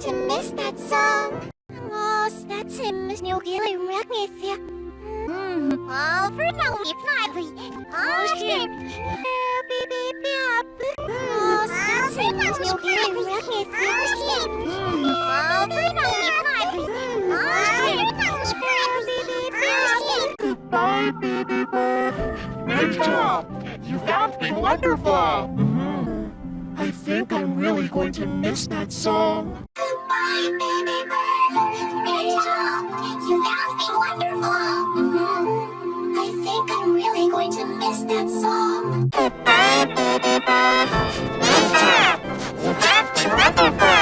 to miss that song. That's Hogii recognition. Oh, for no reply. Oh, shit. Oh, that's Hogii recognition. Oh, for no reply. Oh, shit. Goodbye, baby bird. Great job! You found me wonderful! I think I'm really going to miss that song. Goodbye, baby bird. Great job. You found me wonderful. I think I'm really going to miss that song. Goodbye, baby bird. Great job. You found me wonderful.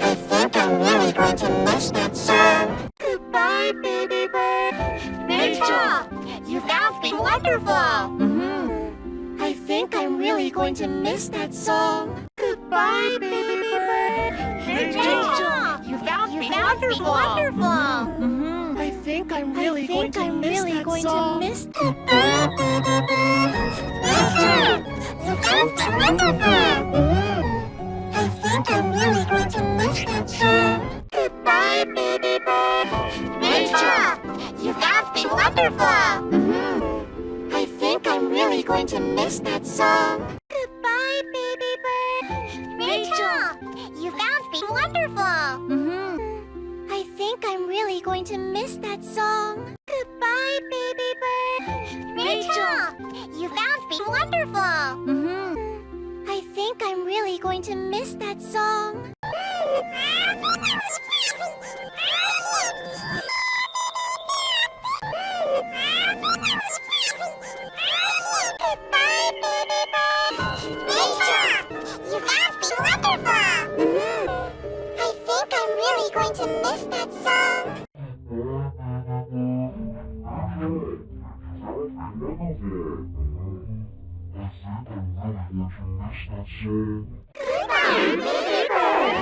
I think I'm really going to miss that song. Goodbye, baby bird. Great job. You found me wonderful. I think I'm really going to miss that song. Goodbye, baby bird. Great job! You found me wonderful. I think I'm really going to miss that song. Goodbye, baby bird. Great job! You found me wonderful. I think I'm really going to miss that song. Goodbye, baby bird. Great job! You found me wonderful. I think I'm really going to miss that song. Goodbye, baby bird. Great job! You found me wonderful. I think I'm really going to miss that song. Goodbye, baby bird. Great job! You found me wonderful. I think I'm really going to miss that song. Goodbye, baby bird. Great job! You found me wonderful. I think I'm really going to miss that song. Goodbye, baby bird.